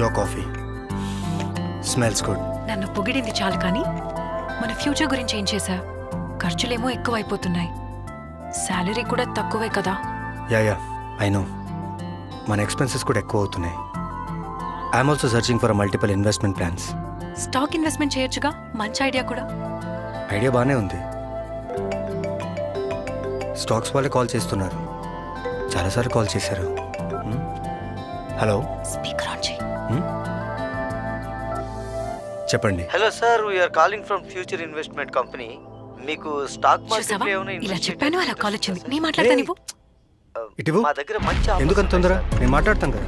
Your coffee smells good. నన్ను పొగిడింది చాలు కానీ మన ఫ్యూచర్ గురించి ఏం చేశా? ఖర్చులేమో ఎక్కువైపోతున్నాయి, శాలరీ కూడా తక్కువే కదా. Yeah I know. మన ఎక్స్పెన్సెస్ కూడా ఎక్కువ అవుతున్నాయి. I'm also searching for multiple investment plans. Stock investment చేయొచ్చుగా, మంచి ఐడియా కూడా. ఐడియా బాగానే ఉంది. స్టాక్స్ వాళ్ళే కాల్ చేస్తున్నారు, చాలాసార్లు కాల్ చేశారు. హలో, స్పీకర్ ఆన్ చేయి. చెప్పండి. Hello sir, we are calling from future investment company. మీకు స్టాక్ చూసావా, మార్కెట్ ఏమైనా ఇలా ఇన్వెస్ట్ చెప్పాను అలా కాల్ వచ్చింది. చేయాలి? నీ మాట్లాడతా నీవు. ఇటువు. మా దగ్గర మంచి offers ఎందుకంత తొందర? ఉన్నాయి సార్. నేను మాట్లాడతాను కదా,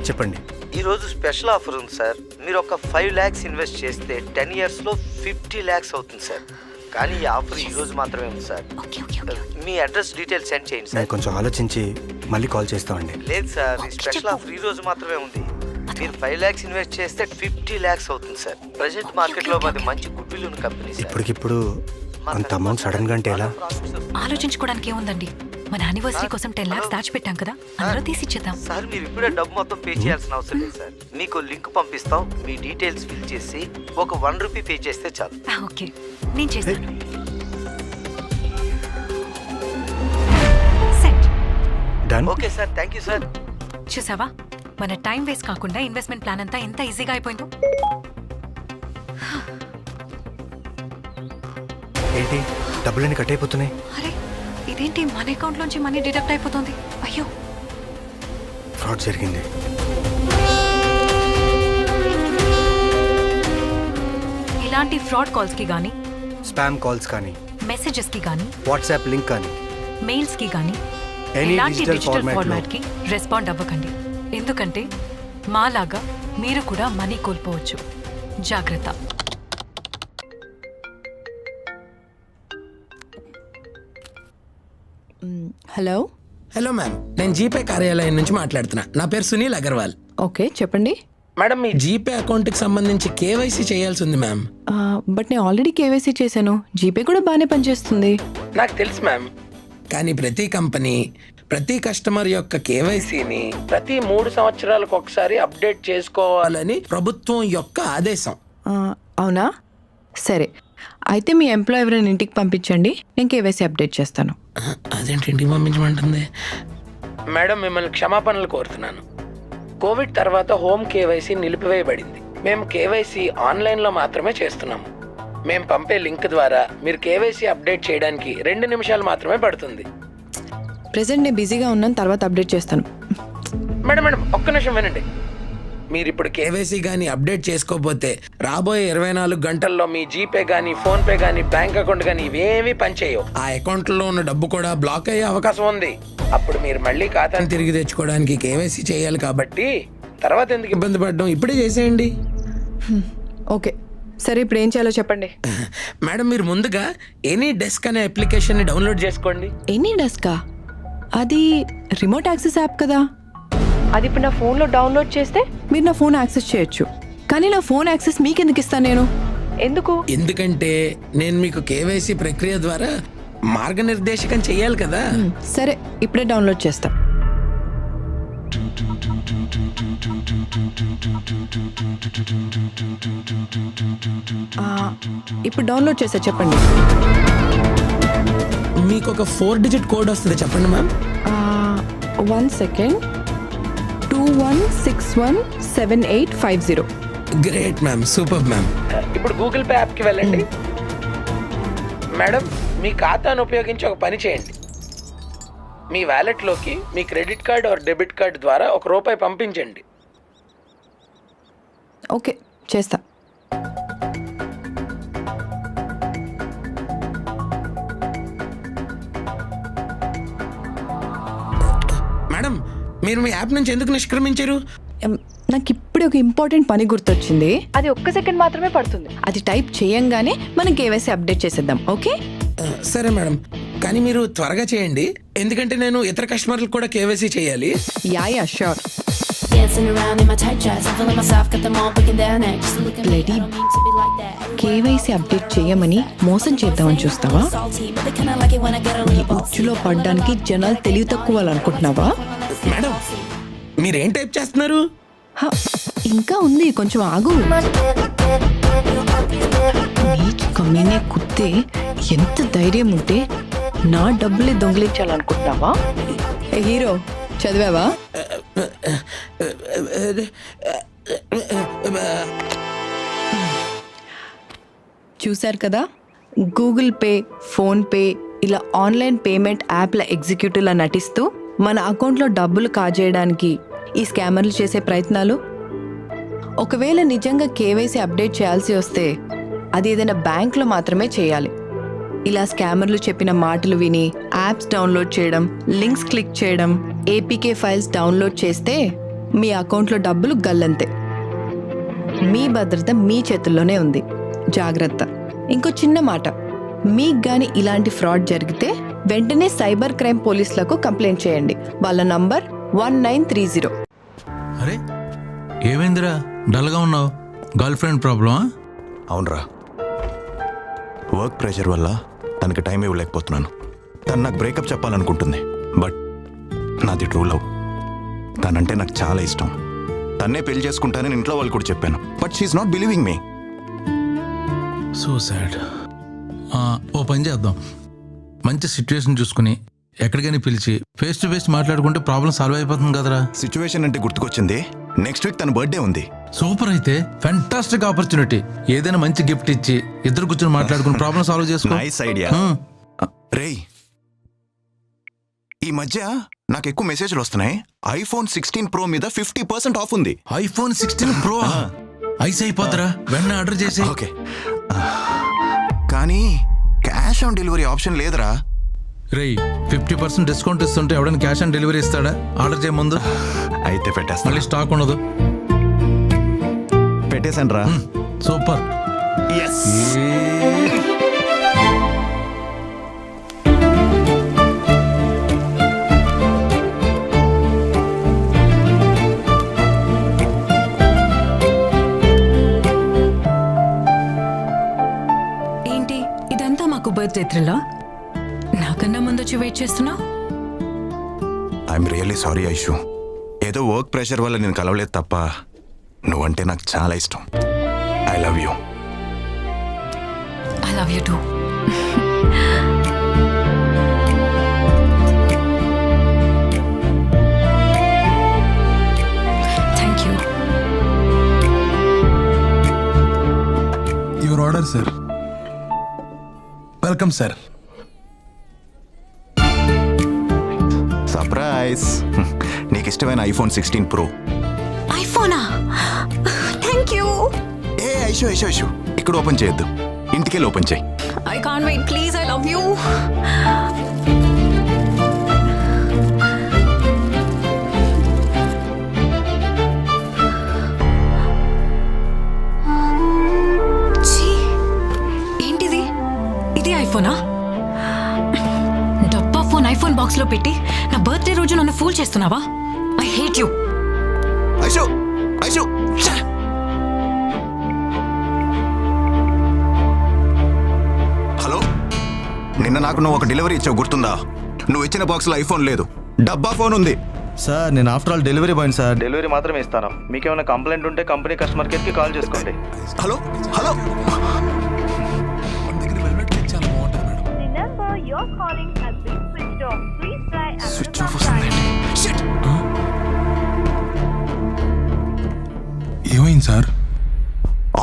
చెప్పండి. ఈ రోజు స్పెషల్ ఆఫర్ ఉంది సార్. మీరు ఒక 5 lakhs ఇన్వెస్ట్ చేస్తే 10 years లో 50 lakhs అవుతుంది సార్. కానీ ఈ ఆఫర్ ఈ రోజు మాత్రమే ఉంది సార్. Okay okay okay. మీ అడ్రస్ డీటెయిల్స్ సెండ్ చేయండి నేను సార్. కొంచెం ఆలోచించి మళ్ళీ కాల్ చేస్తామండి. లేదు సార్, ఈ ఓకే, స్పెషల్ చెప్పు. ఆఫర్ ఈ రోజు మాత్రమే ఉంది. మీరు 5 lakhs ఇన్వెస్ట్ చేస్తే 50 lakhs అవుతుంది సార్. ప్రెసెంట్ మార్కెట్ లో మాది మంచి గుడ్ విల్ ఉన్న కంపెనీ సార్. ఇప్పటికిప్పుడు అంత అమౌంట్ సడన్ గా అంటే ఎలా? ఆలోచించుకోవడానికి ఏముందండి, మన యానివర్సరీ కోసం 10 lakhs దాచిపెట్టాం కదా, అందులో తీసిచ్చేద్దాం. సార్ మీరు ఇప్పుడే డబ్బు మొత్తం పే చేయాల్సిన అవసరం లేదు సార్. మీకు లింక్ పంపిస్తాం, మీ డీటెయిల్స్ ఫిల్ చేసి ఒక 1 rupee పే చేస్తే చాలు. ఓకే, నేను చేస్తాను. Set. Done. Okay sir, thank you sir. చూసావా, మన టైం వేస్ట్ కాకుండా ఇన్వెస్ట్మెంట్ ప్లాన్ అంతా ఎంత ఈజీగా అయిపోయిందో. ఏంటి డబ్బులన్నీ కట్ అయిపోతున్నాయి? అరే ఇదేంటి, మన అకౌంట్ లోంచి మనీ డిడక్ట్ అయిపోతుంది. అయ్యో, ఫ్రాడ్ జరిగింది. ఇలాంటి ఫ్రాడ్ కాల్స్ కి గానీ, స్పామ్ కాల్స్ కానీ, మెసేజెస్ కి గానీ, వాట్సాప్ లింక్ కానీ, మెయిల్స్ కి గానీ, ఎనీ ఇలాంటి డిజిటల్ డిజిటల్ ఫార్మాట్ ఫార్మాట్ కి రెస్పాండ్ అవ్వకండి. ఎందుకంటే మాలాగా మీరు కూడా మనీ కోల్పోవచ్చు. జాగ్రత్త. హలో. హలో మ్యామ్, నేను జీపే కార్యాలయం నుంచి మాట్లాడుతున్నా. నా పేరు సునీల్ అగర్వాల్. ఓకే చెప్పండి. మేడం, మీ జీపే అకౌంట్కి సంబంధించి కేవైసీ చేయాల్సి ఉంది మ్యామ్. బట్ నేను ఆల్రెడీ కేవైసీ చేశాను, జీపే కూడా బాగానే పనిచేస్తుంది. నాకు తెలుసు మ్యామ్, కానీ ప్రతి కంపెనీ ప్రతి కస్టమర్ యొక్క కేవైసీని ప్రతి 3 సంవత్సరాలకు ఒకసారి అప్డేట్ చేసుకోవాలని ప్రభుత్వం యొక్క ఆదేశం. అవునా, సరే అయితే మీ ఎంప్లాయ్ ఎవరైనా ఇంటికి పంపించండి, నేను కేవైసీ అప్డేట్ చేస్తాను. అదేంటి ఇంటికి పంపించమంటుంది? మేడం, మిమ్మల్ని క్షమాపణలు కోరుతున్నాను. కోవిడ్ తర్వాత హోమ్ కేవైసీ నిలిపివేయబడింది. మేము కేవైసీ ఆన్లైన్లో మాత్రమే చేస్తున్నాము. మేము పంపే లింక్ ద్వారా మీరు కేవైసీ అప్డేట్ చేయడానికి 2 నిమిషాలు మాత్రమే పడుతుంది. ప్రెసెంట్ నేను బిజీగా ఉన్నాను, తర్వాత అప్డేట్ చేస్తాను. మేడం ఒక్క నిమిషం వినండి. మీరు ఇప్పుడు కేవైసీ కానీ అప్డేట్ చేసుకోకపోతే రాబోయే 24 గంటల్లో మీ జీపే కానీ, ఫోన్పే కానీ, బ్యాంక్ అకౌంట్ కానీ ఇవేమీ పనిచేయవు. ఆ అకౌంట్లో ఉన్న డబ్బు కూడా బ్లాక్ అయ్యే అవకాశం ఉంది. అప్పుడు మీరు మళ్ళీ ఖాతాను తిరిగి తెచ్చుకోవడానికి కేవైసీ చేయాలి. కాబట్టి తర్వాత ఎందుకు ఇబ్బంది పడడం, ఇప్పుడే చేసేయండి. ఓకే సరే, ఇప్పుడు ఏం చేయాలో చెప్పండి. మేడం, మీరు ముందుగా ఎనీ డెస్క్ అనే అప్లికేషన్ని డౌన్లోడ్ చేసుకోండి. ఎనీ డెస్కా? అది రిమోట్ యాక్సెస్ యాప్ కదా. అది ఇప్పుడు నా ఫోన్లో డౌన్లోడ్ చేస్తే మీరు నా ఫోన్ యాక్సెస్ చేయొచ్చు, కానీ నా ఫోన్ యాక్సెస్ మీకు ఎందుకు ఇస్తాను నేను? ఎందుకు? ఎందుకంటే నేను మీకు కేవైసీ ప్రక్రియ ద్వారా మార్గనిర్దేశకం చెయ్యాలి కదా. సరే, ఇప్పుడే డౌన్లోడ్ చేస్తా. ఇప్పుడు డౌన్లోడ్ చేసా, చెప్పండి. మీకు ఒక 4 digit కోడ్ వస్తుంది, చెప్పండి ma'am. 1 second. 21617850. Great ma'am, super ma'am. ఇప్పుడు గూగుల్ పే యాప్కి వెళ్ళండి. మేడం, మీ ఖాతాను ఉపయోగించి ఒక పని చేయండి. మీ వ్యాలెట్లోకి మీ credit card or debit card ద్వారా ₹1 పంపించండి. ఓకే చేస్తా. మేడం, మీరు మీ యాప్ నుంచి ఎందుకు నిష్క్రమించారు? నాకు ఇప్పుడే ఒక ఇంపార్టెంట్ పని గుర్తొచ్చింది. అది 1 second మాత్రమే పడుతుంది. అది టైప్ చేయంగానే మనం కేవైసీ అప్డేట్ చేసేద్దాం. ఓకే సరే మేడం, కానీ మీరు త్వరగా చేయండి, ఎందుకంటే నేను ఇతర కస్టమర్లకు కూడా కేవైసీ చేయాలి. Yeah sure. Dancing around in my tight dress, I'm feeling myself, got them all breaking down next. Just look at me, I don't mean to be like that. KYC update చేయమని మోసం చేద్దామని చూస్తావా? Salty, but they kinda like it when I get a ఈ little bossy. ఉచ్చులో పడ్డానికి జనాలు తెలివి తక్కువ అనుకుంటున్నావా? మేడం, మీరేం టైప్ చేస్తున్నారు? ఇంకా ఉంది, కొంచెం ఆగు. నీకు కమ్మీనే కుత్తే ఎంత ధైర్యం ఉంటే నా డబ్బులే దొంగిలించాలనుకుంటున్నావా? ఏ హీరో, చదివావా? చూశారు కదా, గూగుల్ పే, ఫోన్పే ఇలా ఆన్లైన్ పేమెంట్ యాప్ల ఎగ్జిక్యూటివ్లా నటిస్తూ మన అకౌంట్లో డబ్బులు కాజేయడానికి ఈ స్కామర్లు చేసే ప్రయత్నాలు. ఒకవేళ నిజంగా కేవైసీ అప్డేట్ చేయాల్సి వస్తే అది ఏదైనా బ్యాంక్లో మాత్రమే చేయాలి. ఇలా స్కామర్లు చెప్పిన మాటలు విని యాప్స్ డౌన్లోడ్ చేయడం, లింక్స్ క్లిక్ చేయడం, ఏపీకే ఫైల్స్ డౌన్లోడ్ చేస్తే మీ అకౌంట్లో డబ్బులు గల్లంతే. మీ భద్రత మీ చేతుల్లోనే ఉంది, జాగ్రత్త. ఇంకో చిన్న మాట, మీకు గాని ఇలాంటి ఫ్రాడ్ జరిగితే వెంటనే సైబర్ క్రైమ్ పోలీసులకు కంప్లైంట్ చేయండి. వాళ్ళ నంబర్ 1930. అరే ఏమైందిరా డల్గా ఉన్నావు? గర్ల్ ఫ్రెండ్ ప్రాబ్లమా? అవునరా, వర్క్ ప్రెషర్ వల్ల తనకి టైం ఇవ్వలేకపోతున్నాను. తను నాకు బ్రేకప్ చెప్పాలనుకుంటుంది, బట్ నాది ట్రూ లవ్. తనంటే నాకు చాలా ఇష్టం. తన్నే పెళ్లి చేసుకుంటానని ఇంట్లో వాళ్ళు కూడా చెప్పాను, but she's not believing me. So sad. ఓ పని చేద్దాం, మంచి సిచ్యువేషన్ చూసుకుని ఎక్కడికైనా పిలిచి ఫేస్ టు ఫేస్ మాట్లాడుకుంటే ప్రాబ్లం సాల్వ్ అయిపోతుంది కదరా. సిచ్యువేషన్ అంటే గుర్తుకొచ్చింది, నెక్స్ట్ వీక్ తన బర్త్డే ఉంది. సూపర్, అయితే ఫెంటాస్టిక్ ఆపర్చునిటీ. ఏదైనా మంచి గిఫ్ట్ ఇచ్చి ఇద్దరు కూర్చొని మాట్లాడుకుని ప్రాబ్లం సాల్వ్ చేసుకో. Nice idea. రేయ్, ఈ మధ్య నాకు ఎక్కువ మెసేజ్లు వస్తున్నాయి. ఐఫోన్ 16 Pro మీద 50% ఆఫ్ ఉంది. ఐఫోన్ 16 Pro ఐస్ అయిపోతారా, వెంటనే ఆర్డర్ చేసి. ఓకే, కానీ క్యాష్ ఆన్ డెలివరీ ఆప్షన్ లేదురా. రేయ్, 50% డిస్కౌంట్ ఇస్తుంటే ఎవడైనా క్యాష్ ఆన్ డెలివరీ ఇస్తాడా? ఆర్డర్ చేయ ముందు అయితే పెట్టేస్తా. మళ్ళీ స్టాక్ ఉండదు. పెట్టేశాను రా. సూపర్. ఏంటి ఇదంతా మాకు బర్త్డే త్రిల్లా? నాకన్నా ముందొచ్చి వెయిట్ చేస్తున్నావు. I'm really sorry Aishu. ఏదో వర్క్ ప్రెషర్ వల్ల నేను కలవలేదు తప్ప నువ్వంటే నాకు చాలా ఇష్టం. I love you. I love you too. Thank you. Your order sir. Welcome sir. Surprise. నీకు ఇష్టమైన ఐఫోన్ 16 Pro. ఐఫోనా? Thank you. ఏ ఐషు ఐషు ఐషు, ఇక్కడ ఓపెన్ చేయొద్దు, ఇంటికెళ్ళి ఓపెన్ చేయి. I can't wait, please. I love you. ఏంటిది? ఇది ఐఫోనా? డబ్బా ఫోన్ ఐఫోన్ బాక్స్ లో పెట్టి నా బర్త్డే రోజు నన్ను ఫూల్ చేస్తున్నావా? I hate you. Aishu Aishu, hello, నిన్న నాకు నువ్వు ఒక డెలివరీ ఇచ్చావు, గుర్తుందా? నువ్వు ఇచ్చిన బాక్స్లో ఐఫోన్ లేదు, డబ్బా ఫోన్ ఉంది. సార్, నేను after all delivery boy sir. Delivery మాత్రమే ఇస్తాను. మీకేమైనా కంప్లైంట్ ఉంటే కంపెనీ కస్టమర్ కేర్కి కాల్ చేసుకోండి. హలో హలో, చాలా బాగుంటుంది madam. The number you're calling has been switched off. Please try after switch some of time. వస్తుందండి. షిట్. ఏమైంది సార్?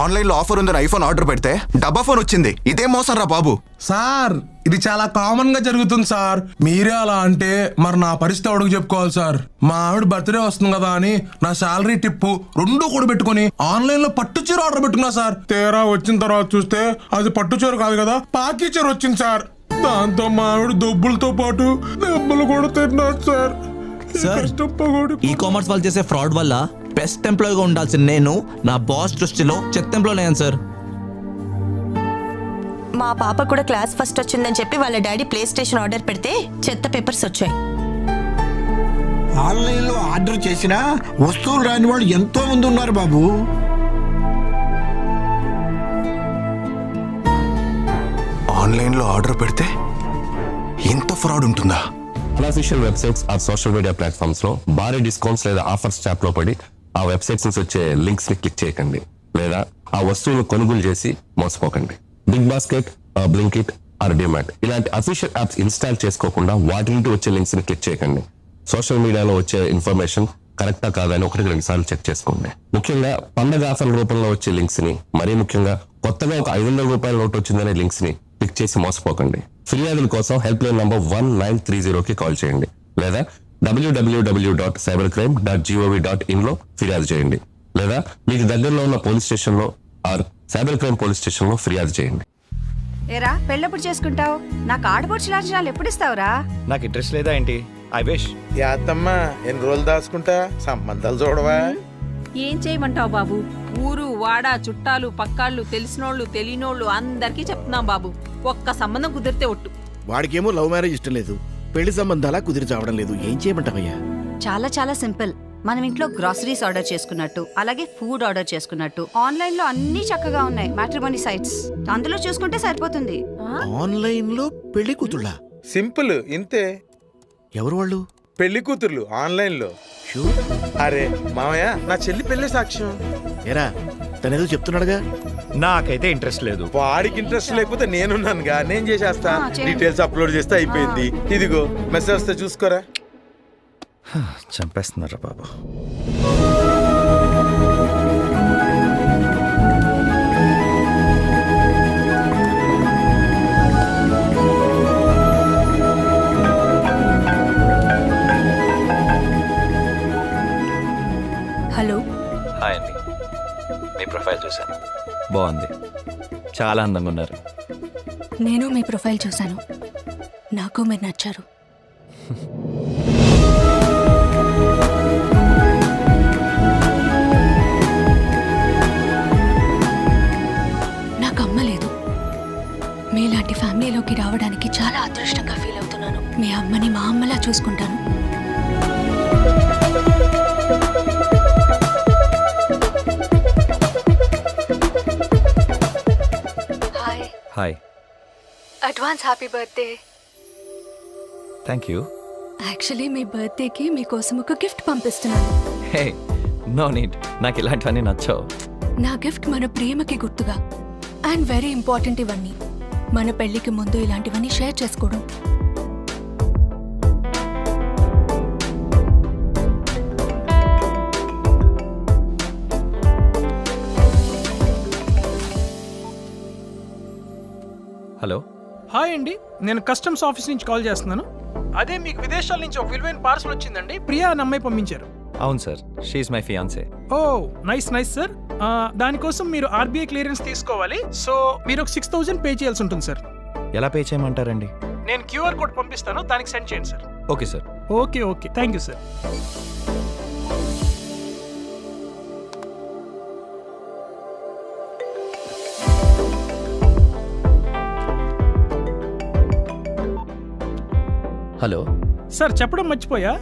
ఆన్లైన్లో ఆఫర్ ఉందని ఐఫోన్ ఆర్డర్ పెడితే డబ్బా ఫోన్ వచ్చింది. ఇదేం మోసం రా బాబు. సార్, ఇది చాలా కామన్ గా జరుగుతుంది సార్. మీరే అలా అంటే మరి నా పరిస్థితి ఎవడికి చెప్పుకోవాలి సార్? మా ఆవిడ బర్త్డే వస్తుంది కదా అని నా శాలరీ టిప్పు 2 కూడా పెట్టుకుని ఆన్లైన్ లో పట్టు చీర ఆర్డర్ పెట్టుకున్నా సార్. తీరా వచ్చిన తర్వాత చూస్తే అది పట్టు చీర కాదు కదా, పాకి చీర వచ్చింది సార్. దాంతో మా ఆవిడ దొబ్బులతో పాటు దెబ్బలు కూడా తిన్నారు సార్. ఈ కామర్స్ వాళ్ళు చేసే ఫ్రాడ్ వల్ల బెస్ట్ ఎంప్లాయీగా ఉండాల్సిన నేను నా బాస్ దృష్టిలో చెత్త ఎంప్లాయ్ అయ్యాను సార్. మా పాప కూడా క్లాస్ ఫస్ట్ వచ్చిందని చెప్పి వాళ్ళ డాడీ ప్లే స్టేషన్ ఆర్డర్ పెడితే చెత్త పేపర్స్ వచ్చాయి. ఆన్లైన్లో ఆర్డర్ చేసినా వస్తువులు రాని వాళ్ళు ఎంతో మంది ఉన్నారు బాబు. ఆన్లైన్లో ఆర్డర్ పెడితే ఇంత ఫ్రాడ్ ఉంటుందా? Unofficial websites or social media platforms లో భారీ డిస్కౌంట్స్ లేదా ఆఫర్స్ ట్యాప్ లో పడి ఆ వెబ్సైట్స్ నుంచి వచ్చే లింక్స్ ని క్లిక్ చేయకండి లేదా ఆ వస్తువులను కొనుగోలు చేసి మోసపోకండి. Big Basket, Blinkit or DMart ఇలాంటి అఫీషియల్ యాప్స్ ఇన్స్టాల్ చేసుకోకుండా వాటి నుండి వచ్చే లింక్స్ ని క్లిక్ చేయకండి. సోషల్ మీడియాలో వచ్చే ఇన్ఫర్మేషన్ కరెక్టా కాదని 1-2 సార్లు చెక్ చేసుకోండి. ముఖ్యంగా పండగ ఆఫర్ల రూపంలో వచ్చే లింక్స్ ని, మరీ ముఖ్యంగా కొత్తగా ఒక 500 రూపాయల నోట్ వచ్చిందనే లింక్స్ ని క్లిక్ చేసి మోసపోకండి. ఫిర్యాదుల కోసం హెల్ప్ లైన్ నంబర్ 1930కి కాల్ చేయండి లేదా www.cybercrime.gov.in లో ఫిర్యాదు చేయండి లేదా మీకు దగ్గరలో ఉన్న పోలీస్ స్టేషన్ లో or cyber crime police station లో ఫిర్యాదు చేయండి. ఏరా పెళ్ళెప్పుడు చేసుకుంటావు? నాకు ఆడపడుచు లాంఛనాలు ఎప్పుడు ఇస్తావురా? నాకు ఇంట్రెస్ట్ లేదా ఏంటి? I wish. యాత్తమ్మా ఎన్ని రోజులు దాచుకుంటా, సంబంధాలు చూడవా? ఏం చేయమంటావు బాబు? ఊరు వాడ చుట్టాలు పక్కాళ్ళు తెలిసినోళ్ళు తెలియనోళ్ళు అందరికీ చెప్తున్నాం బాబు. ఒక్క సంబంధం కుదిరితే ఒట్టు. వాడికేమో లవ్ మ్యారేజ్ ఇష్టం లేదు, పెళ్లి సంబంధాలా కుదిరి చావడం లేదు. ఏం చేయమంటావయ్యా? చాలా చాలా సింపుల్. మనం ఇంట్లో గ్రాసరీస్ ఆర్డర్ చేసుకున్నట్టు, అలాగే ఫుడ్ ఆర్డర్ చేసుకున్నట్టు ఆన్లైన్ లో అన్ని చక్కగా ఉన్నాయి మ్యాట్రిమోనీ సైట్స్. అందులో చూసుకుంటే సరిపోతుంది. ఆన్లైన్ లో పెళ్లి కూతుళ్ళా? సింపుల్ ఇంతే. ఎవరు వాళ్ళు? పెళ్లి కూతుర్లు ఆన్లైన్ లో. అరే మామయ్య, నా చెల్లి పెళ్లి సాక్ష్యం. ఏరా తనేదో చెప్తున్నాడుగా. నాకైతే ఇంట్రెస్ట్ లేదు. వాడికి ఇంట్రెస్ట్ లేకపోతే నేనున్నానుగా, నేను చేసేస్తా. చేయండి. డీటెయిల్స్ అప్లోడ్ చేస్తే అయిపోయింది. ఇదిగో మెసేజ్ వస్తే చూసుకోరా. చంపేస్తున్నారా బాబు. హలో. హాయ్ అండి, మీ ప్రొఫైల్ చూశాను, బాగుంది, చాలా అందంగా ఉన్నారు. నేను మీ ప్రొఫైల్ చూశాను, నాకు మీరు నచ్చారు. నాకు అమ్మ లేదు. మీలాంటి ఫ్యామిలీలోకి రావడానికి చాలా అదృష్టంగా ఫీల్ అవుతున్నాను. మీ అమ్మని మా అమ్మలా చూసుకుంటాను. Hi. Hi. Advance happy birthday. Thank you. Actually మీ బర్త్డేకి మీకోసం ఒక గిఫ్ట్ పంపిస్తున్నాను. హే, నో నీడ్, నాకు ఇలాంటివన్నీ నచ్చవు. నా గిఫ్ట్ మన ప్రేమకి గుర్తుగా. అండ్ వెరీ ఇంపార్టెంట్ ఇవన్నీ. మన పెళ్లికి ముందు ఇలాంటివన్నీ షేర్ చేసుకోవడం. హలో. హాయ్ అండి, నేను కస్టమ్స్ ఆఫీస్ నుంచి కాల్ చేస్తున్నాను. అదే మీకు విదేశాల నుంచి ఒక విలువైన పార్సల్ వచ్చిందండి. ప్రియా అని అమ్మాయి పంపించారు. అవును sir, she's my fiancee. Oh nice nice sir. దానికోసం మీరు ఆర్బీఐ క్లియరెన్స్ తీసుకోవాలి. సో మీరు ఒక 6000 పే చేయాల్సి ఉంటుంది సార్. ఎలా పే చేయమంటారండి? నేను క్యూఆర్ కోడ్ పంపిస్తాను, దానికి సెండ్ చేయండి sir. Okay sir. Okay okay, thank you sir. Hello sir, చెప్పడం మర్చిపోయా,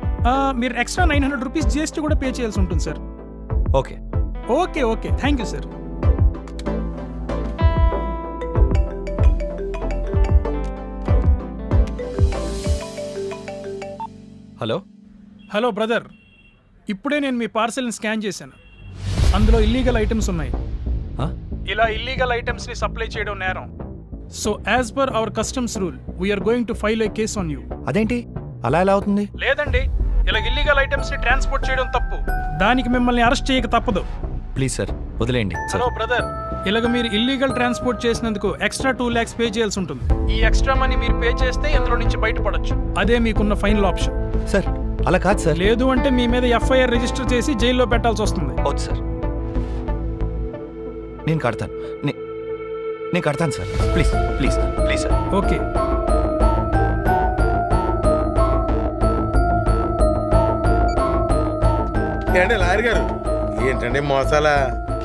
మీరు ఎక్స్ట్రా 900 రూపీస్ జిఎస్టీ కూడా పే చేయాల్సి ఉంటుంది sir. Okay okay okay, thank you sir. Hello. Hello brother, ఇప్పుడే నేను మీ పార్సల్ని స్కాన్ చేశాను. అందులో ఇల్లీగల్ ఐటమ్స్ ఉన్నాయి. ఇలా ఇల్లీగల్ ఐటమ్స్ని సప్లై చేయడం నేరం. So as per our customs rule we are going to file a case on you. అదేంటి అలా ఎలా అవుతుంది? లేదండి, ఇలా ఇల్లీగల్ ఐటమ్స్ని ట్రాన్స్పోర్ట్ చేయడం తప్పు. దానికి మిమ్మల్ని అరెస్ట్ చేయక తప్పదు. ప్లీజ్ సార్, వదిలేయండి. హలో బ్రదర్, ఇలాగ మీరు ఇల్లీగల్ ట్రాన్స్పోర్ట్ చేసినందుకు ఎక్స్ట్రా 2 lakhs పే చేయాల్సి ఉంటుంది. ఈ ఎక్స్ట్రా మనీ మీరు పే చేస్తే ఇందులో నుంచి బయటపడొచ్చు. అదే మీకున్న ఫైనల్ ఆప్షన్. సార్ అలా కాదు సార్. లేదు అంటే మీ మీద ఎఫ్ఐఆర్ రిజిస్టర్ చేసి జైల్లో పెట్టాల్సి వస్తుంది. అవును సార్, నేను కడతాను. నేను కడతాను sir. Please please please sir. Okay. ఏంటంటే లాయర్ గారు, ఏంటండి మోసాలా?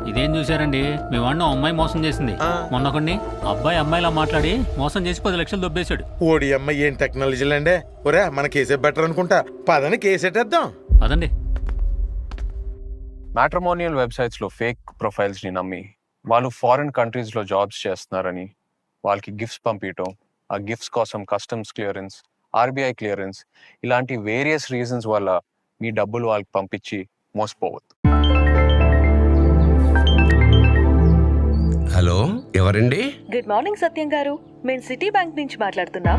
ఇదేం చూసారండి, మీ వాడిని అమ్మాయి మోసం చేసింది. మొన్న కొన్ని అబ్బాయి అమ్మాయిలా మాట్లాడి మోసం చేసి 10 లక్షలు దొబ్బేశాడు. ఓడి అమ్మాయి, ఏం టెక్నాలజీలు అండి. ఒరే మన కేసే బెటర్ అనుకుంటా. పదని కేసేటేద్దాం. అదండి. మ్యాట్రిమోనియల్ వెబ్సైట్స్లో ఫేక్ ప్రొఫైల్స్ని నమ్మి వాళ్ళు ఫారిన్ కంట్రీస్లో జాబ్స్ చేస్తున్నారని వాళ్ళకి గిఫ్ట్స్ పంపించటం, ఆ గిఫ్ట్స్ కోసం కస్టమ్స్ క్లియరెన్స్, ఆర్బీఐ క్లియరెన్స్ ఇలాంటి వేరియస్ రీజన్స్ వల్ల మీ డబ్బులు వాళ్ళకి పంపించి మోసపోవద్దు. హలో, ఎవరండి? గుడ్ మార్నింగ్ సత్యం గారు, మేము సిటీ బ్యాంక్ నుంచి మాట్లాడుతున్నాం.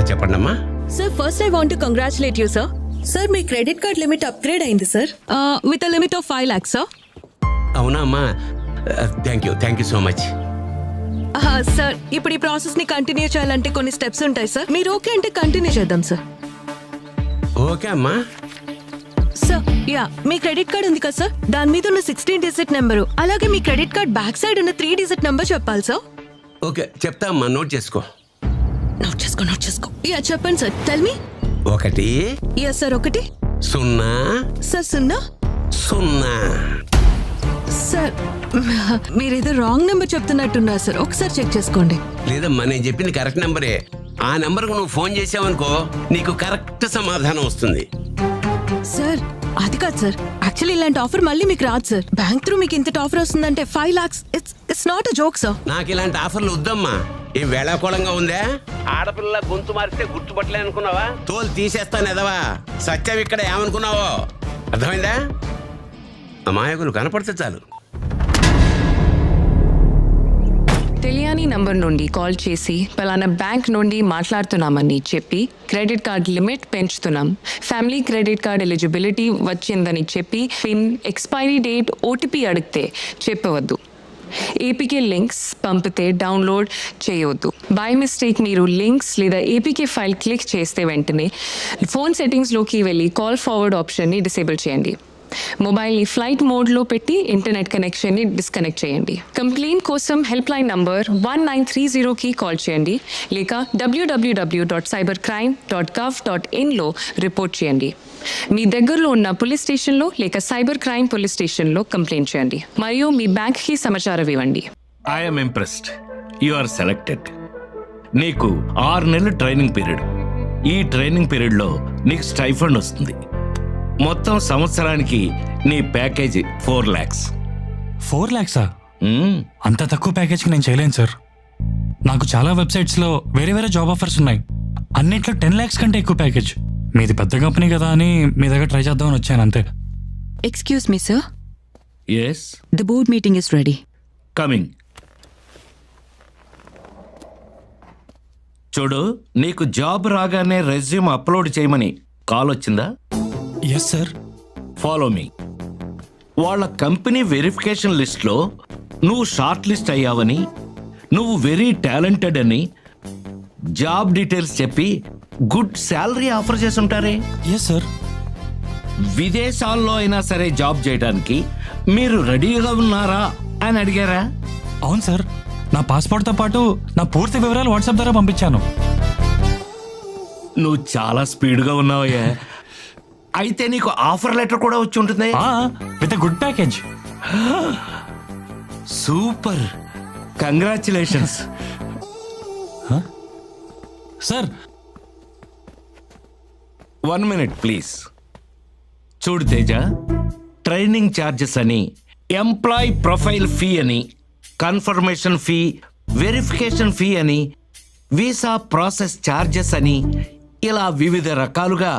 చెప్పండమ్మా. Sir first I want to congratulate you sir. Sir మీ క్రెడిట్ కార్డ్ లిమిట్ అప్గ్రేడ్ అయింది sir, with a limit of 5 lakhs sir. అవునా అమ్మా, thank you so much. Sir ఇప్పుడు ఈ ప్రాసెస్ ని కంటిన్యూ చేయాలంటే కొన్ని స్టెప్స్ ఉంటాయి సార్. మీరు ఓకే అంటే కంటిన్యూ చేద్దాం సార్. ఓకే అమ్మా. సార్ యా, మీ క్రెడిట్ కార్డ్ ఉంది కదా సార్, దాని మీద ఉన్న 16-digit నెంబరు, అలాగే మీ క్రెడిట్ కార్డ్ బ్యాక్ సైడ్ ఉన్న 3-digit నెంబర్ చెప్పాలి సార్. ఓకే, చెప్తా అమ్మా, నోట్ చేసుకో. నోట్ చేసుకో. యా చెప్పండి sir, tell me. 1 yeah sir, 1 0 sir 0 0. Sir మీరేదో రాంగ్ నెంబర్ చెప్తున్నట్టున్నారు సార్, ఒకసారి చెక్ చేసుకోండి. లేదమ్మా, నేను చెప్పింది కరెక్ట్ నెంబరే. ఆ నెంబర్కు నువ్వు ఫోన్ చేసావనుకో, నీకు కరెక్ట్ సమాధానం వస్తుంది. సార్ అది కాదు సార్, యాక్చువల్లీ ఇలాంటి ఆఫర్ మళ్ళీ మీకు రాదు సార్. బ్యాంక్ త్రూ మీకు ఇంత ఆఫర్ వస్తుందంటే 5 lakhs, it's not a joke sir. నాకు ఇలాంటి ఆఫర్లు వద్దమ్మా. ఏం వేళాకోళంగా ఉందా? ఆడపిల్ల గొంతు మారితే గుర్తుపట్టలే అనుకున్నావా? తోలు తీసేస్తాను ఎదవా. సత్యం ఇక్కడ ఏమనుకున్నావో అర్థమైందా? అమాయకులు కనపడితే చాలు. తెలియని నంబర్ నుండి కాల్ చేసి పలానా బ్యాంక్ నుండి మాట్లాడుతున్నామని చెప్పి క్రెడిట్ కార్డ్ లిమిట్ పెంచుతున్నాం, ఫ్యామిలీ క్రెడిట్ కార్డ్ ఎలిజిబిలిటీ వచ్చిందని చెప్పి పిన్, ఎక్స్పైరీ డేట్, ఓటీపీ అడిగితే చెప్పవద్దు. ఏపీకే లింక్స్ పంపితే డౌన్లోడ్ చేయవద్దు. బై మిస్టేక్ మీరు లింక్స్ లేదా ఏపీకే ఫైల్ క్లిక్ చేస్తే వెంటనే ఫోన్ సెట్టింగ్స్లోకి వెళ్ళి కాల్ ఫార్వర్డ్ ఆప్షన్ని డిసేబుల్ చేయండి. మొబైల్ని ఫ్లైట్ మోడ్లో పెట్టి ఇంటర్నెట్ కనెక్షన్ని డిస్కనెక్ట్ చేయండి. కంప్లైంట్ కోసం హెల్ప్ లైన్ నంబర్ 1930కి కాల్ చేయండి, లేక www.cybercrime.gov.in రిపోర్ట్ చేయండి. మీ దగ్గరలో ఉన్న పోలీస్ స్టేషన్లో లేక సైబర్ క్రైమ్ పోలీస్ స్టేషన్లో కంప్లైంట్ చేయండి మరియు మీ బ్యాంక్కి సమాచారం ఇవ్వండి. I'm impressed. You are selected. నీకు 6 నెలలు ట్రైనింగ్ పీరియడ్. ఈ ట్రైనింగ్ పీరియడ్లో నీకు స్టైఫండ్ వస్తుంది. మొత్తం సంవత్సరానికి నీ ప్యాకేజీ 4 lakhs. 4 lakhs? అంత తక్కువ ప్యాకేజ్కి నేను చేయలేను సార్. నాకు చాలా వెబ్సైట్స్లో వేరే జాబ్ ఆఫర్స్ ఉన్నాయి. అన్నిట్లో 10 lakhs కంటే ఎక్కువ ప్యాకేజ్. మీది పెద్ద కంపెనీ కదా అని మీ దగ్గర ట్రై చేద్దామని వచ్చాను అంతే. Excuse me sir, yes, the board meeting is ready. Coming. చూడు, నీకు జాబ్ రాగానే రెజ్యూమ్ అప్లోడ్ చేయమని కాల్ వచ్చిందా? Yes sir. Follow me. వాళ్ళ కంపెనీ వెరిఫికేషన్ లిస్ట్లో నువ్వు షార్ట్ లిస్ట్ అయ్యావని, నువ్వు వెరీ టాలెంటెడ్ అని జాబ్ డీటెయిల్స్ చెప్పి గుడ్ శాలరీ ఆఫర్ చేసి ఉంటారే. Yes sir. విదేశాల్లో అయినా సరే జాబ్ చేయడానికి మీరు రెడీగా ఉన్నారా అని అడిగారా? అవును సార్, నా పాస్పోర్ట్తో పాటు నా పూర్తి వివరాలు వాట్సాప్ ద్వారా పంపించాను. నువ్వు చాలా స్పీడ్గా ఉన్నావయ్యా. అయితే నీకు ఆఫర్ లెటర్ కూడా వచ్చి ఉంటుంది with good package. Super, congratulations. Sir 1 minute please. చూడు తేజ, ట్రైనింగ్ ఛార్జెస్ అని, ఎంప్లాయ్ ప్రొఫైల్ ఫీ అని, కన్ఫర్మేషన్ ఫీ, వెరిఫికేషన్ ఫీ అని, వీసా ప్రాసెస్ ఛార్జెస్ అని, ఇలా వివిధ రకాలుగా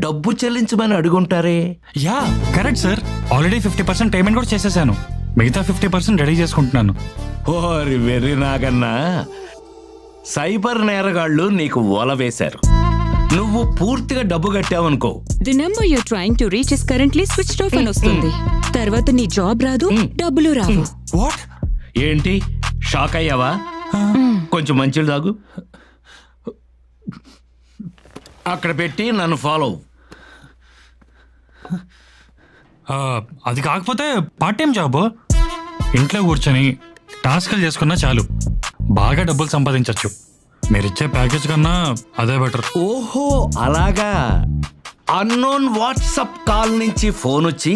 డబ్బు చెల్లించమని అడుగుంటారే. Yeah correct sir. Already 50% payment కూడా చేసేసాను. మిగతా 50% రెడీ చేసుకుంటున్నాను. ఓరి వెర్రి నాగన్నా, సైబర్ నేరగాళ్ళు నీకు ఓల వేశారు. నువ్వు పూర్తిగా డబ్బు కట్టావనుకో, the number you trying to reach is currently switched off అని వస్తుంది. తర్వాత నీ జాబ్ రాదు, డబ్బులు రావు. వాట్? ఏంటి షాక్ అయ్యావా? కొంచెం మంచిలు తాగు. అక్కడ పెట్టి నన్ను ఫాలో. అది కాకపోతే పార్ట్ టైం జాబ్. ఇంట్లో కూర్చొని టాస్క్లు చేసుకున్నా చాలు, బాగా డబ్బులు సంపాదించవచ్చు. మీరిచ్చే ప్యాకేజ్ కన్నా అదే బెటర్. ఓహో అలాగా. అన్నోన్ వాట్సాప్ కాల్ నుంచి ఫోన్ వచ్చి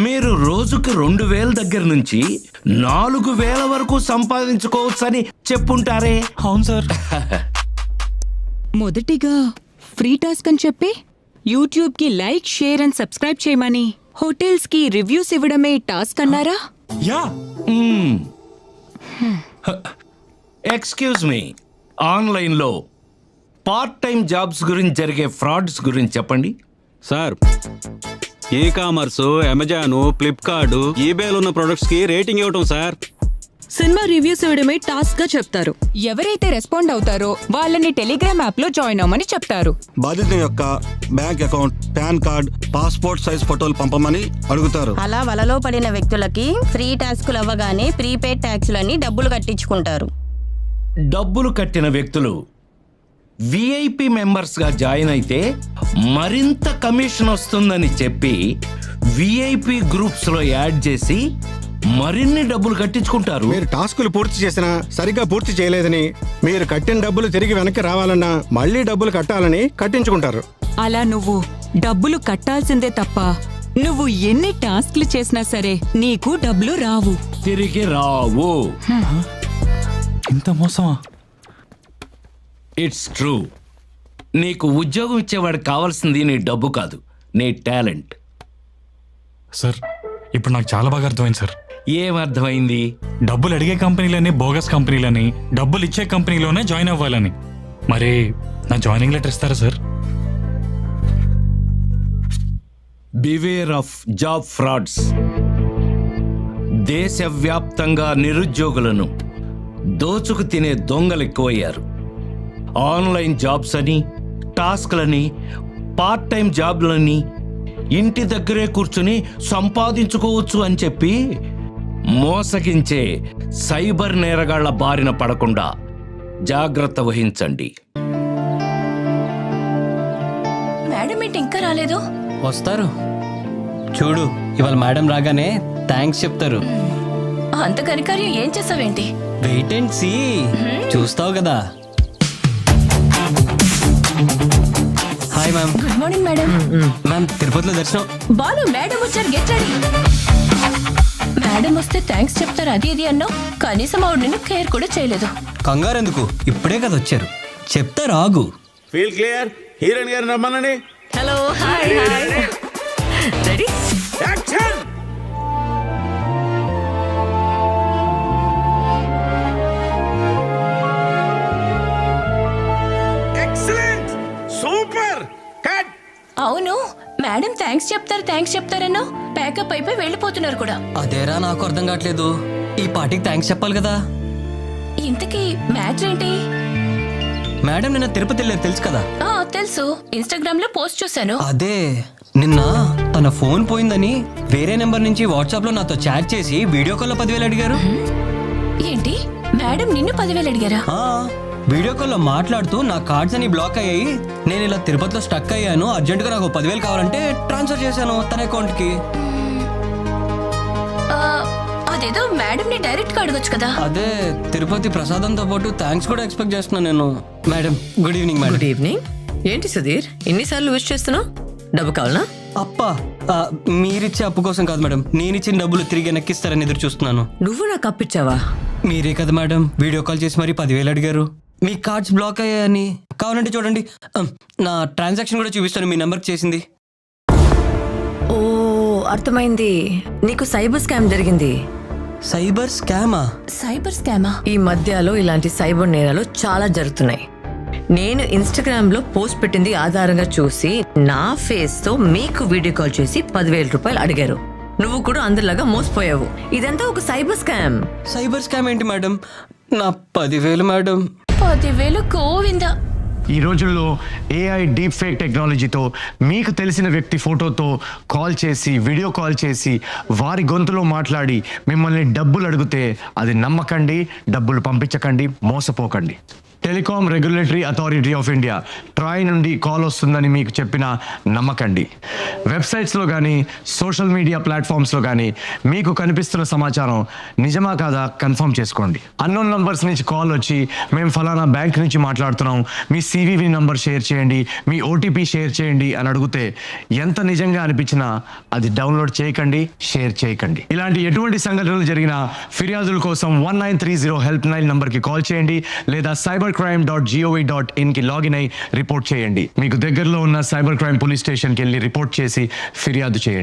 మీరు రోజుకి 2,000 దగ్గర నుంచి 4,000 వరకు సంపాదించుకోవచ్చని చెప్పుంటారే. అవును సార్. మొదటిగా ఫ్రీ టాస్క్ అని చెప్పి యూట్యూబ్కి లైక్, షేర్ అండ్ సబ్స్క్రైబ్ చేయమని, హోటల్స్కి రివ్యూస్ ఇవ్వడమే టాస్క్ అన్నారా? యా. ఎక్స్క్యూజ్ మీ, ఆన్లైన్లో పార్ట్ టైం జాబ్స్ గురించి జరిగే ఫ్రాడ్స్ గురించి చెప్పండి. Sir e commerce, Amazon, Flipkart, ఈబేలో ఉన్న ప్రొడక్ట్స్ కి రేటింగ్ ఇవ్వటం సార్. సినిమా రివ్యూస్ ఇవ్వడమే టాస్క్ గా చెప్తారు. ఎవరైతే రెస్పాండ్ అవుతారో వాళ్ళని టెలిగ్రామ్ యాప్ లో జాయిన్ అవ్వమని చెప్తారు. బాధితుని యొక్క bank account, pan card, passport size ఫోటోలు పంపమని అడుగుతారు. అలా వలలో పడిన వ్యక్తులకి ఫ్రీ టాస్కులు అవ్వగానే ప్రీపెయిడ్ ట్యాక్సులని డబ్బులు కట్టించుకుంటారు. డబ్బులు కట్టిన వ్యక్తులు విఐపి మెంబర్స్గా జాయిన్ అయితే మరింత కమిషన్ వస్తుందని చెప్పి విఐపి గ్రూప్స్లో యాడ్ చేసి మరిన్ని డబ్బులు కట్టించుకుంటారు. మీరు టాస్కులు పూర్తి చేసినా సరిగ్గా పూర్తి చేయలేదని, మీరు కట్టిన డబ్బులు తిరిగి వెనక్కి రావాలన్నా మళ్ళీ డబ్బులు కట్టాలని కట్టించుకుంటారు. అలా నువ్వు డబ్బులు కట్టాల్సిందే తప్ప నువ్వు ఎన్ని టాస్క్లు చేసినా సరే నీకు డబ్బులు రావు. తిరిగి రావు. ఇంత మోసమా? It's true. నీకు ఉద్యోగం ఇచ్చేవాడు కావాల్సింది నీ డబ్బు కాదు, నీ టాలెంట్. సార్ ఇప్పుడు నాకు చాలా బాగా అర్థమైంది సార్. ఏమర్థమైంది? డబ్బులు అడిగే కంపెనీలని బోగస్ కంపెనీలని, డబ్బులు ఇచ్చే కంపెనీలోనే జాయిన్ అవ్వాలని. మరి నా జాయినింగ్ లెటర్ ఇస్తారా sir? Beware of job frauds. దేశవ్యాప్తంగా నిరుద్యోగులను దోచుకు తినే దొంగలు ఎక్కువయ్యారు. ఆన్లైన్ జాబ్స్ అని, టాస్క్లని, పార్ట్ టైం జాబ్లని ఇంటి దగ్గరే కూర్చుని సంపాదించుకోవచ్చు అని చెప్పి మోసగించే సైబర్ నేరగాళ్ల బారిన పడకుండా జాగ్రత్త వహించండి. మేడం ఏంటి ఇంకా రాలేదు? వస్తారు చూడు, ఇవాళ మేడం రాగానే థ్యాంక్స్ చెప్తారు. అంత కనికార్యం ఏం చేసావేంటి? వెయిట్ అండ్ సీ, చూస్తావు కదా. Hi ma'am. Good morning madam. Ma'am తిరుపతిలో దర్శనం. బాలు మేడం వచ్చారు, గెట్ రెడీ. మేడం వస్తే థ్యాంక్స్ చెప్తారు అది ఇది అన్నావు, కనీసం ఆవిడ నిన్ను కేర్ కూడా చేయలేదు. కంగారు ఎందుకు, ఇప్పుడే కదా వచ్చారు, చెప్తారు ఆగు. Feel clear. హీరోయిన్ గారిని రమ్మనండి. Hello, hi. Ready? Action. Excellent, super, cut. అవును, మేడం థ్యాంక్స్ చెప్తారన్నావు, ప్యాకప్ అయిపోయి వెళ్ళిపోతున్నారు కూడా. అదేరా నాకు అర్థం కావట్లేదు. ఈ పార్టీకి థ్యాంక్స్ చెప్పాలి కదా. ఇంతకీ మ్యాటర్ ఏంటి? మేడం నిన్న తిరుపతి వెళ్ళారు తెలుసు కదా. తెలుసు, ఇన్స్టాగ్రామ్ లో పోస్ట్ చూశాను. అదే నిన్న తన ఫోన్ పోయిందని వేరే నెంబర్ నుంచి వాట్సాప్ లో నాతో చాట్ చేసి వీడియో కాల్ లో 10,000 అడిగారు. ఏంటి, మేడం నిన్ను 10,000 అడిగారా? వీడియో కాల్ లో మాట్లాడుతూ నా కార్డ్స్ అని బ్లాక్ అయ్యాయి, నేను ఇలా తిరుపతిలో స్టక్ అయ్యాను, అర్జెంట్ గా నాకు 10,000 కావాలంటే ట్రాన్స్ఫర్ చేశాను తన అకౌంట్ కి. అదేదో మేడం ని డైరెక్ట్ గా అడగొచ్చు కదా. అదే తిరుపతి ప్రసాదంతో పాటు థ్యాంక్స్ కూడా ఎక్స్పెక్ట్ చేస్తున్నాను నేను. Madam good evening. Madam good evening. ఏంటి సుధీర్ ఇన్నిసార్లు విష్ చేస్తున్నావు? డబ్బు కావాలనా? అప్పా, మీరిచ్చే అప్పు కోసం కాదు మేడం, నేను ఇచ్చిన డబ్బులు తిరిగి వెనక్కిస్తారని ఎదురు చూస్తున్నాను. నువ్వు నాకు అప్పిచ్చావా? మీరే కదా మేడం వీడియో కాల్ చేసి మరి 10,000 అడిగారు. మీ కార్డ్స్ బ్లాక్ అయ్యాయని. కావాలంటే చూడండి, నా ట్రాన్సాక్షన్ కూడా చూపిస్తాను, మీ నెంబర్కి చేసింది. ఓ అర్థమైంది, నీకు సైబర్ స్కామ్ జరిగింది. సైబర్ స్కామా? సైబర్ స్కామా? ఈ మధ్యలో ఇలాంటి సైబర్ నేరాలు చాలా జరుగుతున్నాయి. నేను ఇన్స్టాగ్రామ్ లో పోస్ట్ పెట్టింది ఆధారంగా చూసి నా ఫేస్ తో మీకు వీడియో కాల్ చేసి 10,000 రూపాయలు అడిగారు. నువ్వు కూడా అందరిలాగా మోసపోయావు. ఇదంతా ఒక సైబర్ స్కామ్. సైబర్ స్కామ్ ఏంటి మేడం? నా 10,000 మేడం. 10,000 గోవిందా. ఈ రోజుల్లో ఏఐ డీప్ ఫేక్ టెక్నాలజీతో మీకు తెలిసిన వ్యక్తి ఫోటోతో కాల్ చేసి, వీడియో కాల్ చేసి, వారి గొంతులో మాట్లాడి మిమ్మల్ని డబ్బులు అడిగితే అది నమ్మకండి, డబ్బులు పంపించకండి, మోసపోకండి. Telecom regulatory authority of India TRAI నుండి కాల్ వస్తుందని మీకు చెప్పినా నమ్మకండి. వెబ్సైట్స్లో కానీ సోషల్ మీడియా ప్లాట్ఫామ్స్లో కానీ మీకు కనిపిస్తున్న సమాచారం నిజమా కాదా కన్ఫర్మ్ చేసుకోండి. అన్నోన్ నంబర్స్ నుంచి కాల్ వచ్చి మేము ఫలానా బ్యాంక్ నుంచి మాట్లాడుతున్నాం, మీ సివివి నంబర్ షేర్ చేయండి, మీ ఓటీపీ షేర్ చేయండి అని అడిగితే ఎంత నిజంగా అనిపించినా అది డౌన్లోడ్ చేయకండి, షేర్ చేయకండి. ఇలాంటి ఎటువంటి సంఘటనలు జరిగినా ఫిర్యాదుల కోసం 1930 హెల్ప్ లైన్ నంబర్కి కాల్ చేయండి లేదా cybercrime.gov.in కి లాగిన్ అయి రిపోర్ట్ చేయండి. మీకు దగ్గరలో ఉన్న సైబర్ క్రైమ్ పోలీస్ స్టేషన్కి వెళ్ళి రిపోర్ట్ చేసి ఫిర్యాదు చేయండి.